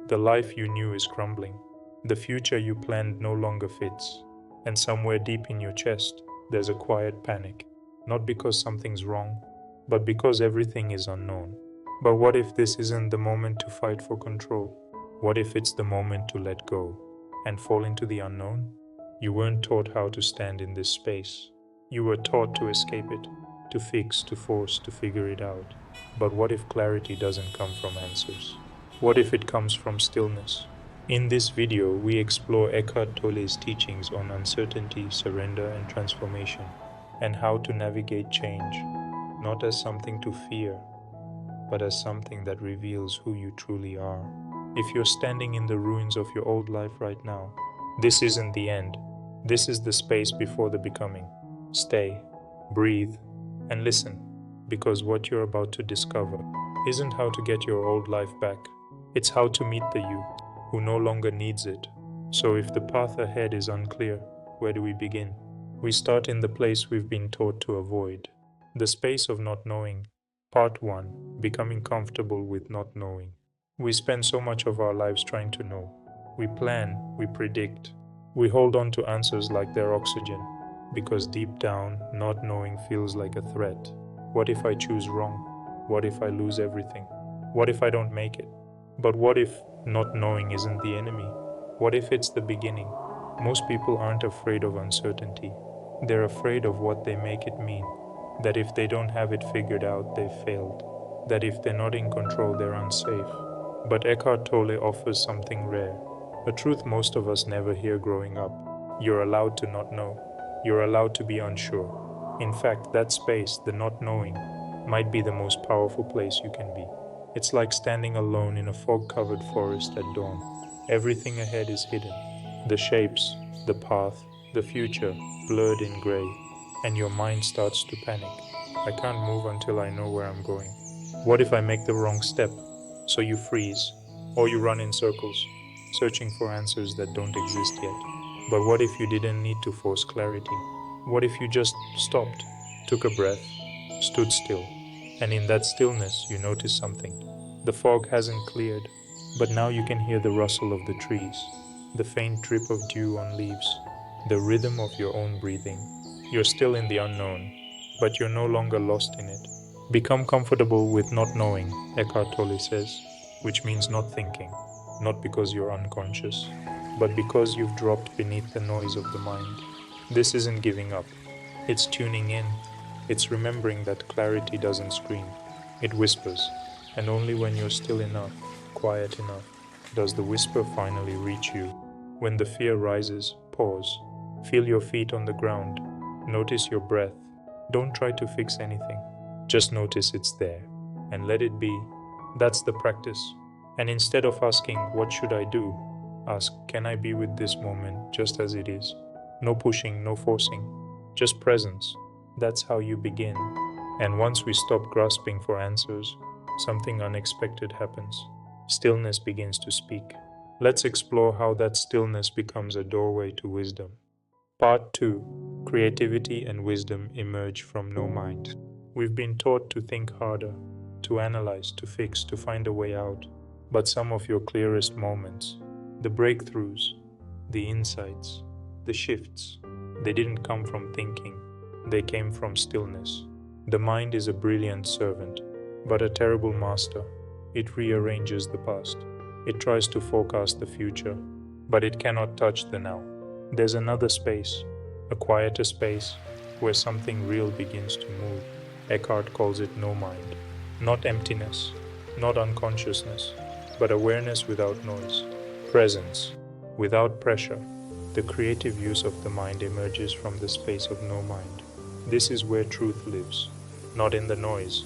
The life you knew is crumbling. The future you planned no longer fits. And somewhere deep in your chest, there's a quiet panic. Not because something's wrong, but because everything is unknown. But what if this isn't the moment to fight for control? What if it's the moment to let go and fall into the unknown? You weren't taught how to stand in this space. You were taught to escape it, to fix, to force, to figure it out. But what if clarity doesn't come from answers? What if it comes from stillness? In this video, we explore Eckhart Tolle's teachings on uncertainty, surrender, and transformation, and how to navigate change, not as something to fear, but as something that reveals who you truly are. If you're standing in the ruins of your old life right now, this isn't the end. This is the space before the becoming. Stay, breathe, and listen, because what you're about to discover isn't how to get your old life back. It's how to meet the you who no longer needs it. So if the path ahead is unclear, where do we begin? We start in the place we've been taught to avoid, the space of not knowing. Part 1. Becoming comfortable with not knowing. We spend so much of our lives trying to know. We plan, we predict, we hold on to answers like they're oxygen, because deep down, not knowing feels like a threat. What if I choose wrong? What if I lose everything? What if I don't make it? But what if not knowing isn't the enemy? What if it's the beginning? Most people aren't afraid of uncertainty. They're afraid of what they make it mean. That if they don't have it figured out, they've failed. That if they're not in control, they're unsafe. But Eckhart Tolle offers something rare, a truth most of us never hear growing up. You're allowed to not know. You're allowed to be unsure. In fact, that space, the not knowing, might be the most powerful place you can be. It's like standing alone in a fog-covered forest at dawn. Everything ahead is hidden. The shapes, the path, the future, blurred in gray. And your mind starts to panic. I can't move until I know where I'm going. What if I make the wrong step? So you freeze, or you run in circles, searching for answers that don't exist yet. But what if you didn't need to force clarity? What if you just stopped, took a breath, stood still, and in that stillness you notice something? The fog hasn't cleared, but now you can hear the rustle of the trees, the faint drip of dew on leaves, the rhythm of your own breathing. You're still in the unknown, but you're no longer lost in it. Become comfortable with not knowing, Eckhart Tolle says, which means not thinking, not because you're unconscious, but because you've dropped beneath the noise of the mind. This isn't giving up. It's tuning in. It's remembering that clarity doesn't scream. It whispers, and only when you're still enough, quiet enough, does the whisper finally reach you. When the fear rises, pause. Feel your feet on the ground. Notice your breath. Don't try to fix anything. Just notice it's there and let it be. That's the practice. And instead of asking, what should I do? Ask, can I be with this moment just as it is? No pushing, no forcing, just presence. That's how you begin. And once we stop grasping for answers, something unexpected happens. Stillness begins to speak. Let's explore how that stillness becomes a doorway to wisdom. Part 2. Creativity and wisdom emerge from no mind. We've been taught to think harder, to analyze, to fix, to find a way out. But some of your clearest moments, the breakthroughs, the insights, the shifts, they didn't come from thinking. They came from stillness. The mind is a brilliant servant, but a terrible master. It rearranges the past. It tries to forecast the future, but it cannot touch the now. There's another space, a quieter space, where something real begins to move. Eckhart calls it no mind. Not emptiness, not unconsciousness, but awareness without noise. Presence, without pressure. The creative use of the mind emerges from the space of no mind. This is where truth lives, not in the noise,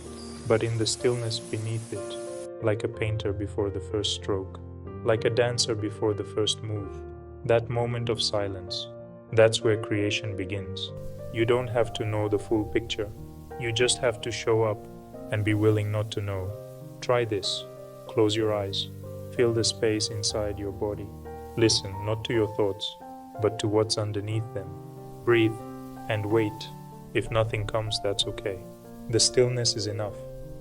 but in the stillness beneath it, like a painter before the first stroke, like a dancer before the first move. That moment of silence, that's where creation begins. You don't have to know the full picture. You just have to show up and be willing not to know. Try this. Close your eyes. Feel the space inside your body. Listen not to your thoughts, but to what's underneath them. Breathe and wait. If nothing comes, that's okay. The stillness is enough.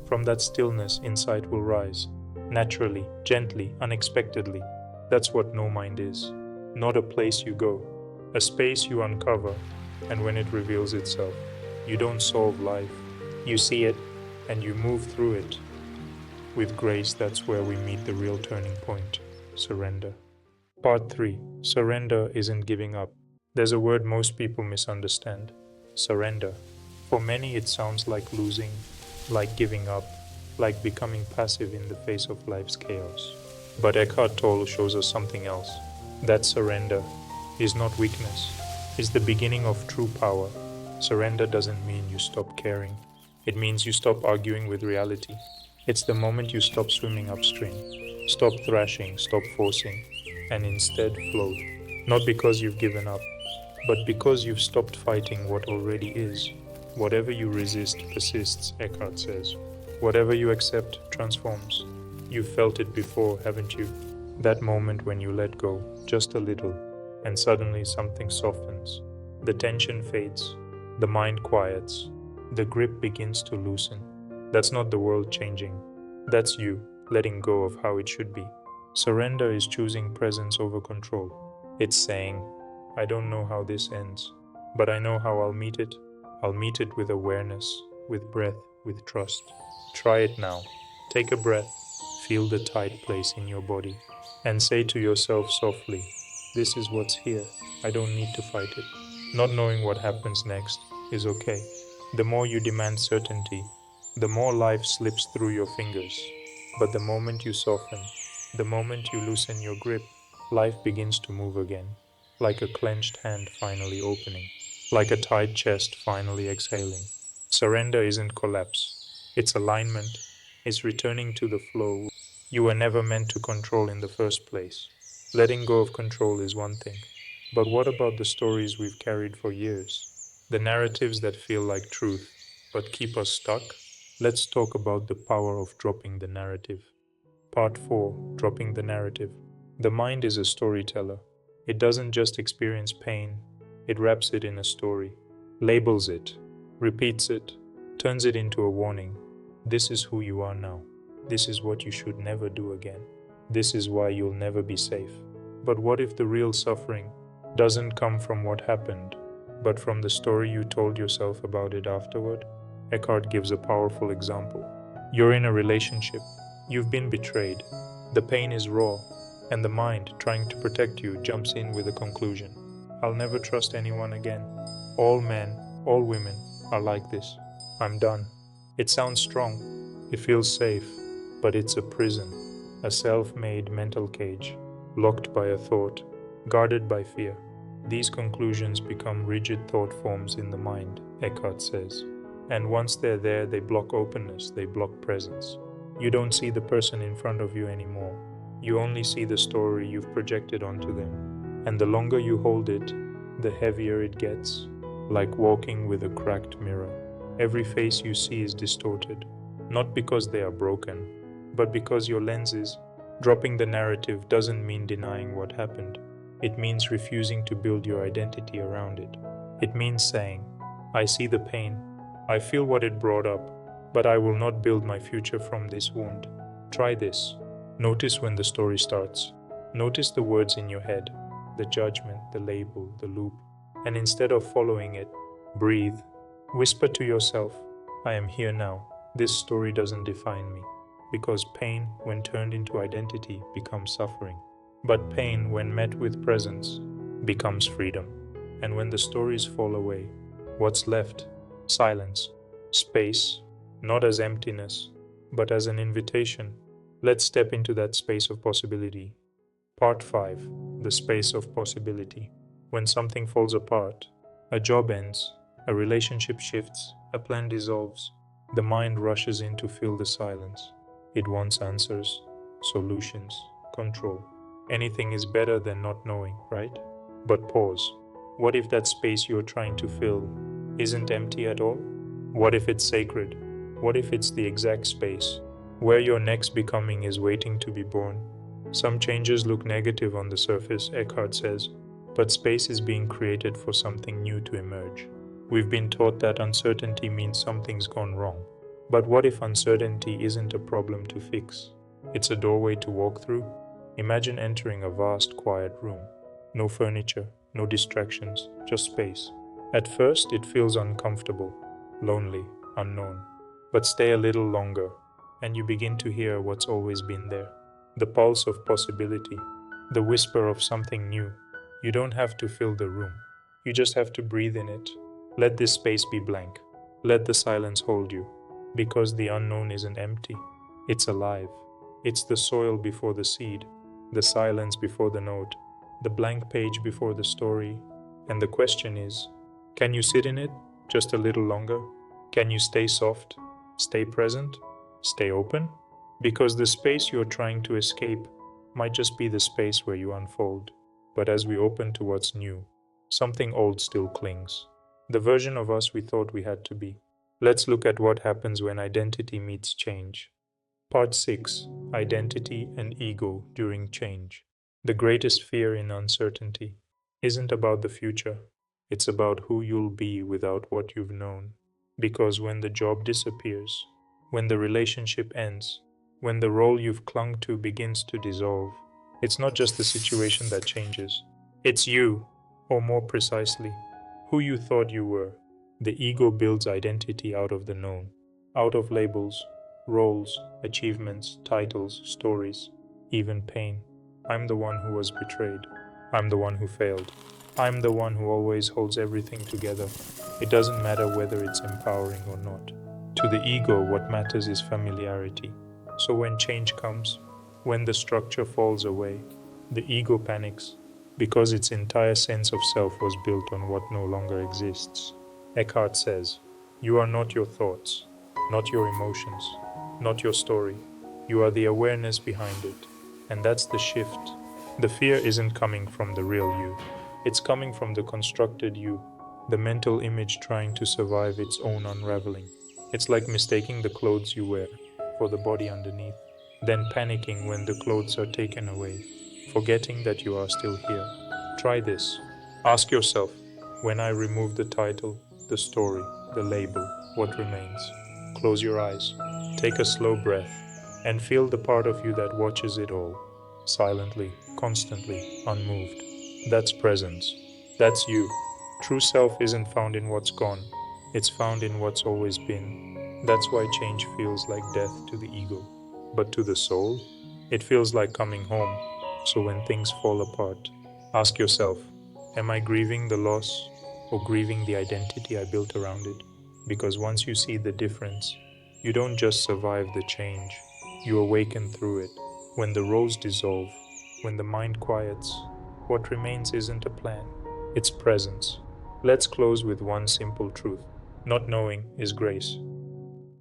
From that stillness, insight will rise. naturally, gently, unexpectedly. That's what no mind is. Not a place you go, a space you uncover, and when it reveals itself, you don't solve life. You see it, and you move through it. With grace, that's where we meet the real turning point: surrender. Part 3. Surrender isn't giving up. There's a word most people misunderstand: surrender. For many, it sounds like losing, like giving up, like becoming passive in the face of life's chaos. But Eckhart Tolle shows us something else: that surrender is not weakness, it's the beginning of true power. Surrender doesn't mean you stop caring, it means you stop arguing with reality. It's the moment you stop swimming upstream, stop thrashing, stop forcing, and instead float. Not because you've given up, but because you've stopped fighting what already is. Whatever you resist persists, Eckhart says. Whatever you accept transforms. You've felt it before, haven't you? That moment when you let go, just a little, and suddenly something softens. The tension fades, the mind quiets, the grip begins to loosen. That's not the world changing. That's you, letting go of how it should be. Surrender is choosing presence over control. It's saying, I don't know how this ends, but I know how I'll meet it. I'll meet it with awareness, with breath, with trust. Try it now. Take a breath, feel the tight place in your body, and say to yourself softly, this is what's here. I don't need to fight it. Not knowing what happens next is okay. The more you demand certainty, the more life slips through your fingers. But the moment you soften, the moment you loosen your grip, life begins to move again, like a clenched hand finally opening, like a tight chest finally exhaling. Surrender isn't collapse, it's alignment, it's returning to the flow you were never meant to control in the first place. Letting go of control is one thing, but what about the stories we've carried for years? The narratives that feel like truth, but keep us stuck? Let's talk about the power of dropping the narrative. Part 4. Dropping the narrative. The mind is a storyteller. It doesn't just experience pain, it wraps it in a story, labels it, repeats it, turns it into a warning. This is who you are now. This is what you should never do again. This is why you'll never be safe. But what if the real suffering doesn't come from what happened, but from the story you told yourself about it afterward? Eckhart gives a powerful example. You're in a relationship. You've been betrayed. The pain is raw, and the mind, trying to protect you, jumps in with a conclusion. I'll never trust anyone again. All men, all women are like this. I'm done. It sounds strong. It feels safe. But it's a prison, a self-made mental cage, locked by a thought, guarded by fear. These conclusions become rigid thought forms in the mind, Eckhart says. And once they're there, they block openness, they block presence. You don't see the person in front of you anymore. You only see the story you've projected onto them. And the longer you hold it, the heavier it gets, like walking with a cracked mirror. Every face you see is distorted, not because they are broken, but because your lens is. Dropping the narrative doesn't mean denying what happened. It means refusing to build your identity around it. It means saying, I see the pain, I feel what it brought up, but I will not build my future from this wound. Try this. Notice when the story starts. Notice the words in your head, the judgment, the label, the loop, and instead of following it, breathe. Whisper to yourself, I am here now. This story doesn't define me. Because pain, when turned into identity, becomes suffering. But pain, when met with presence, becomes freedom. And when the stories fall away, what's left? Silence, space, not as emptiness, but as an invitation. Let's step into that space of possibility. Part 5. The space of possibility. When something falls apart, a job ends, a relationship shifts, a plan dissolves, the mind rushes in to fill the silence. It wants answers, solutions, control. Anything is better than not knowing, right? But pause. What if that space you're trying to fill isn't empty at all? What if it's sacred? What if it's the exact space where your next becoming is waiting to be born? Some changes look negative on the surface, Eckhart says, but space is being created for something new to emerge. We've been taught that uncertainty means something's gone wrong. But what if uncertainty isn't a problem to fix? It's a doorway to walk through. Imagine entering a vast, quiet room. No furniture, no distractions, just space. At first, it feels uncomfortable, lonely, unknown. But stay a little longer, and you begin to hear what's always been there. The pulse of possibility, the whisper of something new. You don't have to fill the room. You just have to breathe in it. Let this space be blank. Let the silence hold you. Because the unknown isn't empty, it's alive. It's the soil before the seed, the silence before the note, the blank page before the story. And the question is, can you sit in it just a little longer? Can you stay soft, stay present, stay open? Because the space you're trying to escape might just be the space where you unfold. But as we open to what's new, something old still clings. The version of us we thought we had to be. Let's look at what happens when identity meets change. Part 6: Identity and Ego During Change. The greatest fear in uncertainty isn't about the future, it's about who you'll be without what you've known. Because when the job disappears, when the relationship ends, when the role you've clung to begins to dissolve, it's not just the situation that changes, it's you, or more precisely, who you thought you were. The ego builds identity out of the known, out of labels, roles, achievements, titles, stories, even pain. I'm the one who was betrayed. I'm the one who failed. I'm the one who always holds everything together. It doesn't matter whether it's empowering or not. To the ego, what matters is familiarity. So when change comes, when the structure falls away, the ego panics because its entire sense of self was built on what no longer exists. Eckhart says, "You are not your thoughts, not your emotions, not your story. You are the awareness behind it." And that's the shift. The fear isn't coming from the real you. It's coming from the constructed you, the mental image trying to survive its own unraveling. It's like mistaking the clothes you wear for the body underneath, then panicking when the clothes are taken away, forgetting that you are still here. Try this. Ask yourself, when I remove the title, the story, the label, what remains? Close your eyes, take a slow breath, and feel the part of you that watches it all, silently, constantly, unmoved. That's presence. That's you. True self isn't found in what's gone, it's found in what's always been. That's why change feels like death to the ego. But to the soul, it feels like coming home. So when things fall apart, ask yourself, am I grieving the loss or grieving the identity I built around it? Because once you see the difference, you don't just survive the change, you awaken through it. When the roles dissolve, when the mind quiets, what remains isn't a plan, it's presence. Let's close with one simple truth. Not knowing is grace.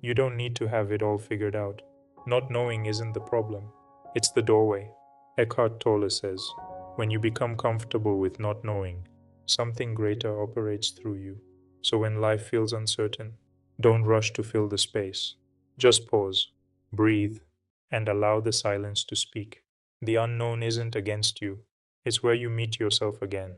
You don't need to have it all figured out. Not knowing isn't the problem, it's the doorway. Eckhart Tolle says, when you become comfortable with not knowing, something greater operates through you. So when life feels uncertain, don't rush to fill the space. Just pause, breathe, and allow the silence to speak. The unknown isn't against you, it's where you meet yourself again.